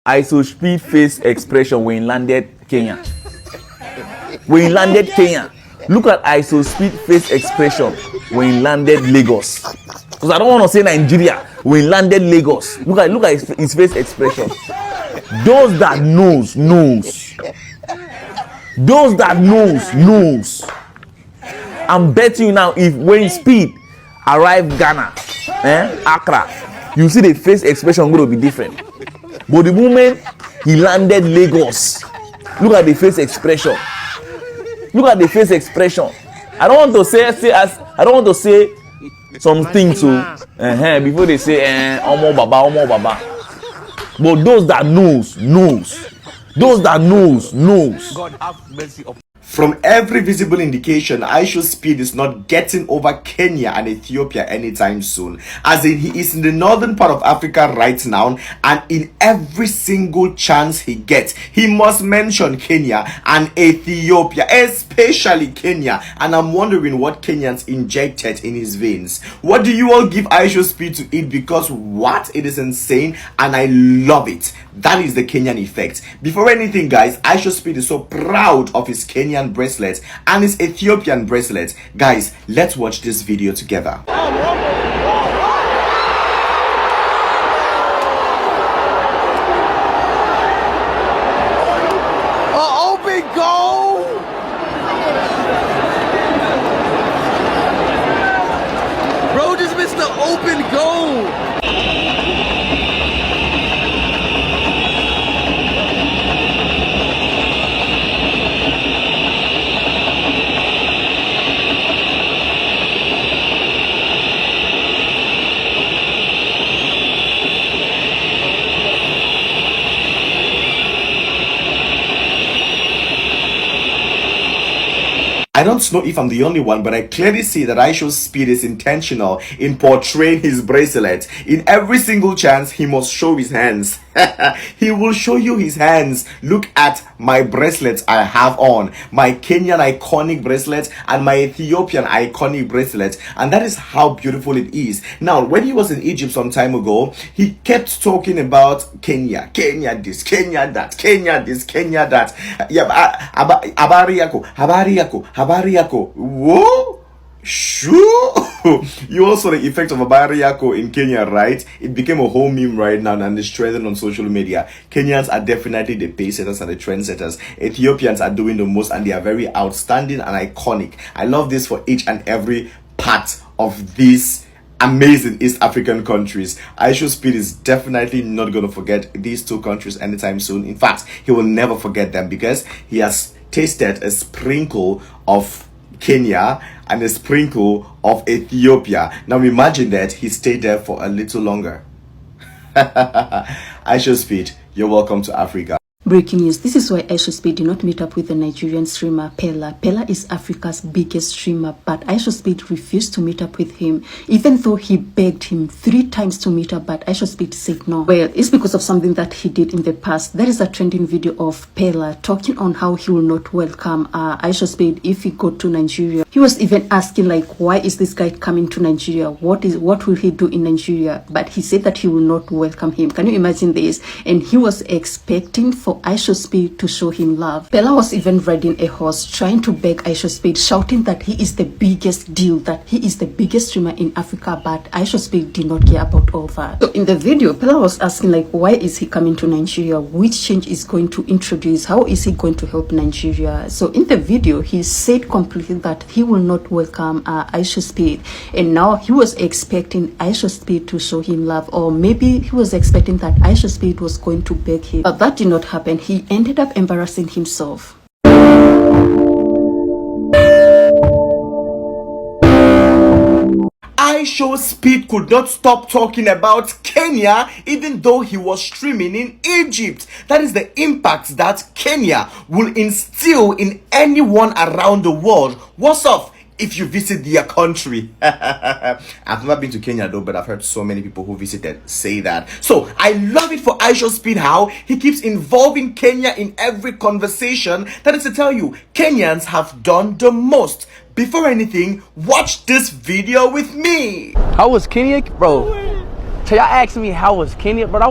Ishowspeed face expression when he landed Kenya. When he landed Kenya. Look at Ishowspeed face expression when he landed Lagos. Because I don't want to say Nigeria. When he landed Lagos. Look at his face expression. Those that knows. Those that knows. I'm betting you now, if when Speed arrive Ghana, Accra, you see the face expression going to be different. But the moment he landed Lagos, look at the face expression. Look at the face expression. I don't want to say some things before they say Omo Baba. But those that knows. Those that knows. God have mercy upon. From every visible indication, Ishowspeed is not getting over Kenya and Ethiopia anytime soon. As in, he is in the northern part of Africa right now, and in every single chance he gets, he must mention Kenya and Ethiopia, especially Kenya. And I'm wondering what Kenyans injected in his veins. What do you all give Ishowspeed to eat? Because what? It is insane, and I love it. That is the Kenyan effect. Before anything, guys, Ishowspeed is so proud of his Kenyan bracelet and his Ethiopian bracelet. Guys, let's watch this video together. Open goal! Bro, just missed the open goal! I don't know if I'm the only one, but I clearly see that Ishowspeed is intentional in portraying his bracelet. In every single chance, he must show his hands. He will show you his hands. Look at my bracelets I have on. My Kenyan iconic bracelet and my Ethiopian iconic bracelet. And that is how beautiful it is. Now, when he was in Egypt some time ago, he kept talking about Kenya this, Kenya that, Kenya this, Kenya that. Habariako. Whoa! Sure. You also the effect of Habariako in Kenya, right? It became a whole meme right now and it's trending on social media. Kenyans are definitely the pacesetters and the trendsetters. Ethiopians are doing the most, and they are very outstanding and iconic. I love this for each and every part of these amazing East African countries. Ishowspeed is definitely not going to forget these two countries anytime soon. In fact, he will never forget them because he has tasted a sprinkle of Kenya and a sprinkle of Ethiopia. Now imagine that he stayed there for a little longer. Ishowspeed, you're welcome to Africa. Breaking news. This is why Ishowspeed did not meet up with the Nigerian streamer Pella. Pella is Africa's biggest streamer, but Ishowspeed refused to meet up with him, even though he begged him 3 times to meet up, but Ishowspeed said no. Well, it's because of something that he did in the past. There is a trending video of Pella talking on how he will not welcome Ishowspeed if he go to Nigeria. He was even asking like, why is this guy coming to Nigeria? What will he do in Nigeria? But he said that he will not welcome him. Can you imagine this? And he was expecting for Ishowspeed to show him love. Pella was even riding a horse trying to beg Ishowspeed, shouting that he is the biggest deal, that he is the biggest streamer in Africa, but Ishowspeed did not care about all that. So in the video, Pella was asking like, why is he coming to Nigeria? Which change is going to introduce? How is he going to help Nigeria? So in the video, he said completely that he will not welcome Ishowspeed, and now he was expecting Ishowspeed to show him love, or maybe he was expecting that Ishowspeed was going to beg him, but that did not happen. He ended up embarrassing himself. Ishowspeed could not stop talking about Kenya even though he was streaming in Egypt. That is the impact that Kenya will instill in anyone around the world. What's up if you visit their country? I've never been to Kenya though, but I've heard so many people who visited say that. So I love it for Ishowspeed how he keeps involving Kenya in every conversation. That is to tell you, Kenyans have done the most. Before anything, watch this video with me. How was Kenya? Bro, so y'all asking me how was Kenya? But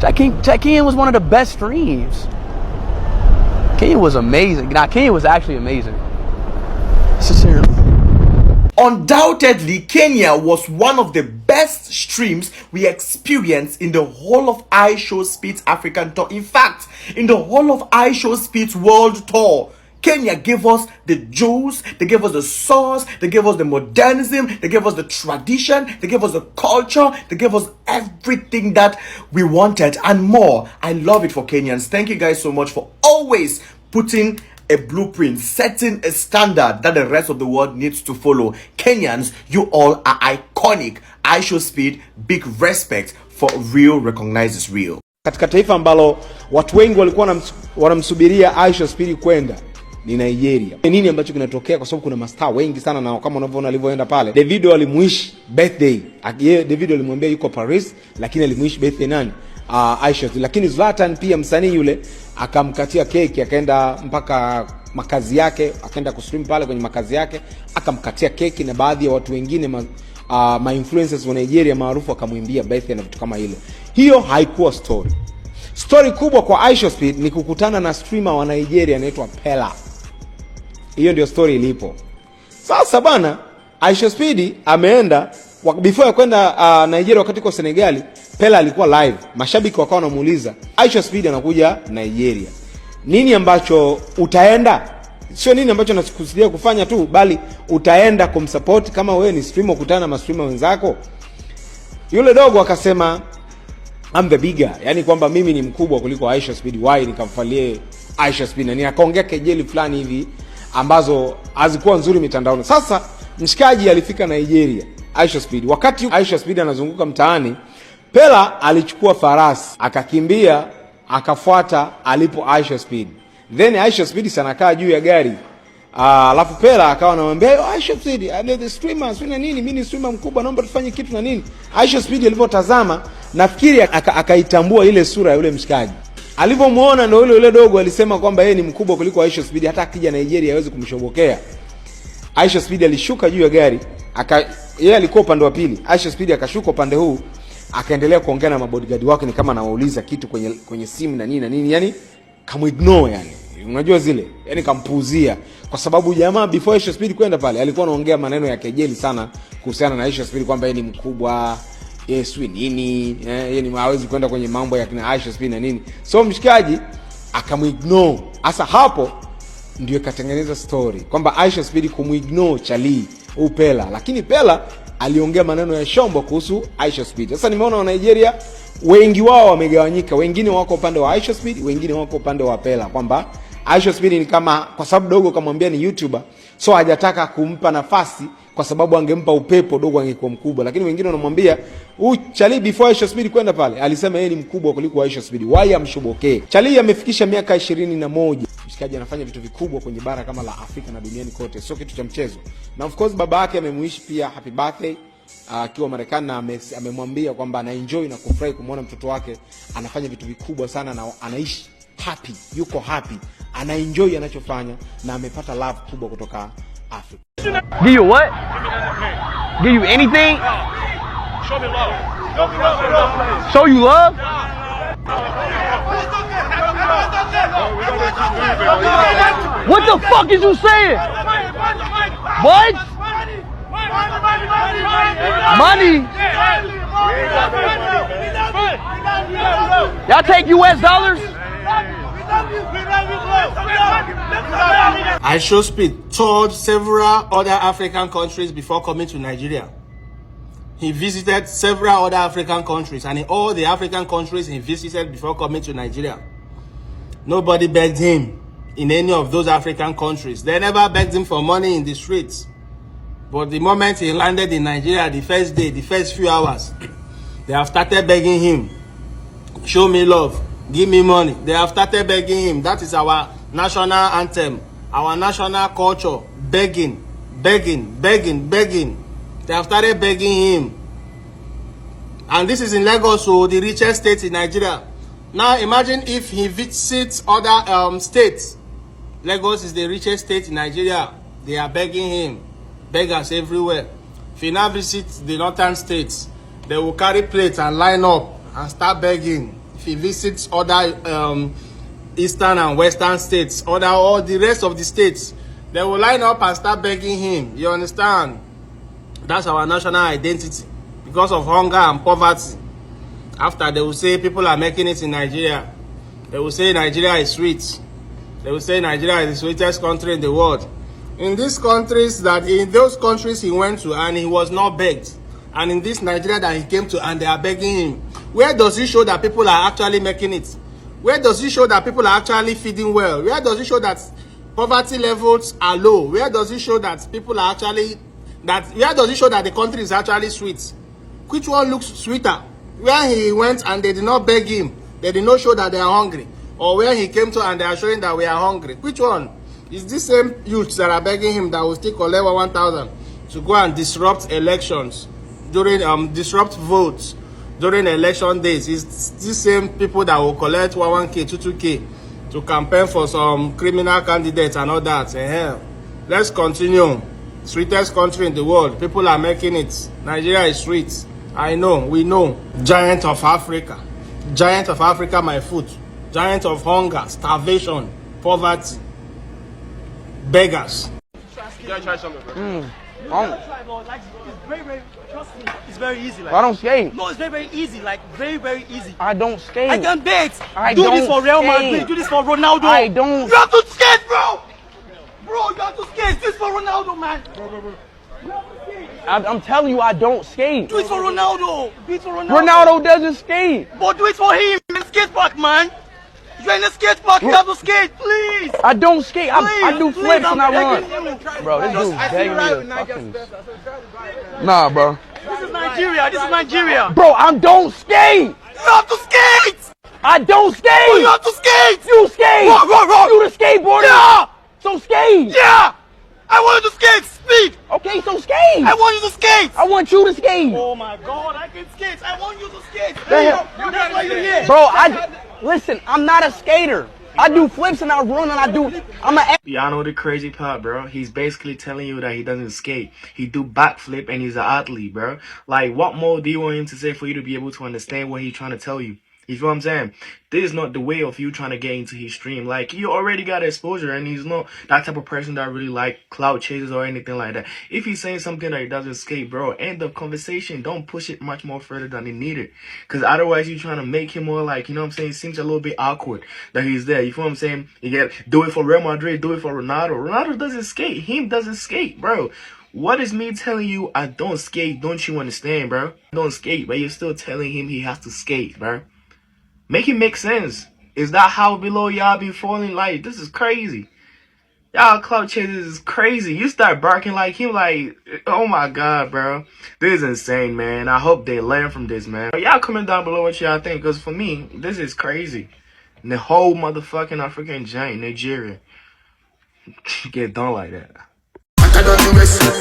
Kenya was one of the best streams. Kenya was amazing. Now, Kenya was actually amazing. Sincerely. Undoubtedly, Kenya was one of the best streams we experienced in the whole of Ishowspeed's African tour. In fact, in the whole of Ishowspeed's world tour, Kenya gave us the juice, they gave us the sauce, they gave us the modernism, they gave us the tradition, they gave us the culture, they gave us everything that we wanted and more. I love it for Kenyans. Thank you guys so much for always putting a blueprint, setting a standard that the rest of the world needs to follow. Kenyans, you all are iconic. Ishowspeed, big respect for real recognizes real. Katika taifa ambalo watu wengi walikuwa wanamsubiria Ishowspeed kwenda ni Nigeria. Nini ambacho kinatokea? Kwa sababu kuna mastaa wengi sana, na kama unavyoona alivyoenda pale, Davido alimuish birthday. Davido alimwambia yuko Paris, lakini alimuish birthday nani? Ishowspeed. Lakini Zlatan pia msanii yule akamkatia keki, akaenda mpaka makazi yake, akaenda kustream pale kwenye makazi yake, akamkatia keki, na baadhi ya watu wengine ma influencers wa Nigeria maarufu akamwimbia birthday na vitu kama hilo. Hiyo haikuwa story. Story kubwa kwa Ishowspeed ni kukutana na streamer wa Nigeria anaitwa Pela. Hiyo ndio story ilipo. Sasa bana, Ishowspeed ameenda before ya kwenda Nigeria, wakati kwa Senegal, Pela alikuwa live. Mashabiki wakawa wanamuuliza, Ishowspeed anakuja Nigeria, nini ambacho utaenda? Sio nini ambacho nakusudia kufanya tu, bali utaenda kumsupport kama wewe ni streamer, kukutana na streamer wenzako. Yule dogo akasema, I'm the bigger, yani kwamba mimi ni mkubwa kuliko Ishowspeed, why nikamfalie Ishowspeed, na akaongea kejeli fulani hivi ambazo hazikuwa nzuri mitandaoni. Sasa mshikaji alifika Nigeria, Ishowspeed. Wakati Ishowspeed anazunguka mtaani, Pela alichukua farasi, akakimbia, akafuata alipo Ishowspeed. Then Ishowspeed sanakaa juu ya gari. Alafu Pela akawa anamwambia, Ishowspeed, I'm the streamer, sina nini, mimi ni streamer mkubwa, naomba tufanye kitu na nini. Ishowspeed alipotazama, nafikiri akaitambua ile sura ya yule mshikaji. Alipomuona ndio yule dogo alisema kwamba yeye ni mkubwa kuliko Ishowspeed, hata akija Nigeria hawezi kumshobokea. Ishowspeed alishuka juu ya gari, yeye alikuwa upande wa pili. Ishowspeed akashuka upande huu, akaendelea kuongea na mabodyguard wake, ni kama anawauliza kitu kwenye simu na nini, yani kamignore, yani unajua zile, yani kampuuzia, kwa sababu jamaa before Ishowspeed kwenda pale alikuwa anaongea maneno ya kejeli sana kuhusiana na Ishowspeed, kwamba yeye ni mkubwa, Yesu nini, yeye ni hawezi kwenda kwenye mambo ya kina Ishowspeed na nini. So mshikaji akamignore. Hasa hapo ndio katengeneza story kwamba Ishowspeed kumuignore Charlie Pela, lakini Pela aliongea maneno ya shombo kuhusu Ishowspeed. Sasa nimeona wa Nigeria wengi wao wamegawanyika, wengine wako upande wa Ishowspeed, wengine wako upande wa Pela, kwamba Ishowspeed ni kama, kwa sababu dogo kamwambia ni YouTuber, so hajataka kumpa nafasi, kwa sababu angempa upepo dogo angekuwa mkubwa. Lakini wengine wanamwambia Charlie before Ishowspeed kwenda pale alisema yeye ni mkubwa kuliko Ishowspeed, why amshobokee. Charlie amefikisha miaka 21. Mshikaji anafanya vitu vikubwa kwenye bara kama la Afrika na duniani kote, sio kitu cha mchezo. Na of course baba yake amemuishi pia happy birthday akiwa Marekani, na amemwambia kwamba ana enjoy na kufurahi kumwona mtoto wake anafanya vitu vikubwa sana, na anaishi happy, yuko happy, ana enjoy anachofanya, na amepata love kubwa kutoka Afrika. Give you what? Give you anything? Show me love. Show me love. Show you love? What the fuck is you saying? What? Money? Y'all take US dollars? Ishowspeed toured several other African countries before coming to Nigeria. He visited several other African countries, and in all the African countries he visited before coming to Nigeria, nobody begged him in any of those African countries. They never begged him for money in the streets. But the moment he landed in Nigeria, the first day, the first few hours, they have started begging him, show me love, give me money. They have started begging him. That is our national anthem, our national culture. Begging, begging, begging, begging. They have started begging him. And this is in Lagos, so the richest state in Nigeria. Now imagine if he visits other states. Lagos is the richest state in Nigeria. They are begging him. Beggars everywhere. If he now visits the northern states, they will carry plates and line up and start begging. If he visits other eastern and western states, all the rest of the states, they will line up and start begging him. You understand? That's our national identity. Because of hunger and poverty. After they will say people are making it in Nigeria. They will say Nigeria is sweet. They will say Nigeria is the sweetest country in the world. In those countries he went to and he was not begged. And in this Nigeria that he came to and they are begging him. Where does it show that people are actually making it? Where does it show that people are actually feeding well? Where does it show that poverty levels are low? Where does it show that people are actually where does it show that the country is actually sweet? Which one looks sweeter? Where he went and they did not beg him, they did not show that they are hungry, or where he came to and they are showing that we are hungry? Which one? Is this same youths that are begging him that will still collect 1,000 to go and disrupt elections during disrupt votes during election days? Is this same people that will collect 1K, 2K to campaign for some criminal candidates and all that? Let's continue. Sweetest country in the world. People are making it. Nigeria is sweet. I know, we know. Giant of Africa. Giant of Africa, my foot. Giant of hunger, starvation, poverty. Beggars. You gotta try something, bro. Trust me, it's very easy. Like, I don't skate. No, it's very easy. Like, very easy. I don't skate. I can bet. Do this for Real Madrid. Do this for Ronaldo. I don't. You have to skate, bro. Bro, you have to skate. Do this for Ronaldo, man. Bro. I'm telling you, I don't skate. Do it for Ronaldo. Do it for Ronaldo. Ronaldo doesn't skate. But do it for him in the skate park, man. You're in the skate park. You have to skate, please. I don't skate. I do flips and I run. You. Bro, this dude's begging me to fucking... Nah, bro. This is Nigeria. This is Nigeria. Bro, I don't skate. You have to skate. I don't skate. Oh, you have to skate. You skate. Rock. You the skateboarder. Yeah. So skate. Yeah. I want you to skate. Speed. Okay, so skate. I want you to skate. I want you to skate. Oh my God, I can skate. I want you to skate. That's why you're here. Bro, listen, I'm not a skater. I do flips and I run and I'm a... Y'all know the crazy part, bro? He's basically telling you that he doesn't skate. He do backflip and he's an athlete, bro. Like, what more do you want him to say for you to be able to understand what he's trying to tell you? You feel what I'm saying? This is not the way of you trying to get into his stream. Like, you already got exposure, and he's not that type of person that really like cloud chases or anything like that. If he's saying something that he doesn't skate, bro, end of conversation. Don't push it much more further than it needed. Because otherwise, you're trying to make him more like, you know what I'm saying? It seems a little bit awkward that he's there. You feel what I'm saying? You get, do it for Real Madrid, do it for Ronaldo. Ronaldo doesn't skate. Him doesn't skate, bro. What is me telling you I don't skate? Don't you understand, bro? I don't skate, but you're still telling him he has to skate, bro. Make it make sense. Is that how below y'all be falling? Like, this is crazy. Y'all clout chasers is crazy. You start barking like him, like, oh my God, bro. This is insane, man. I hope they learn from this, man. Y'all comment down below what y'all think, because for me, this is crazy. And the whole motherfucking African giant, Nigeria, get done like that. I don't do Messi.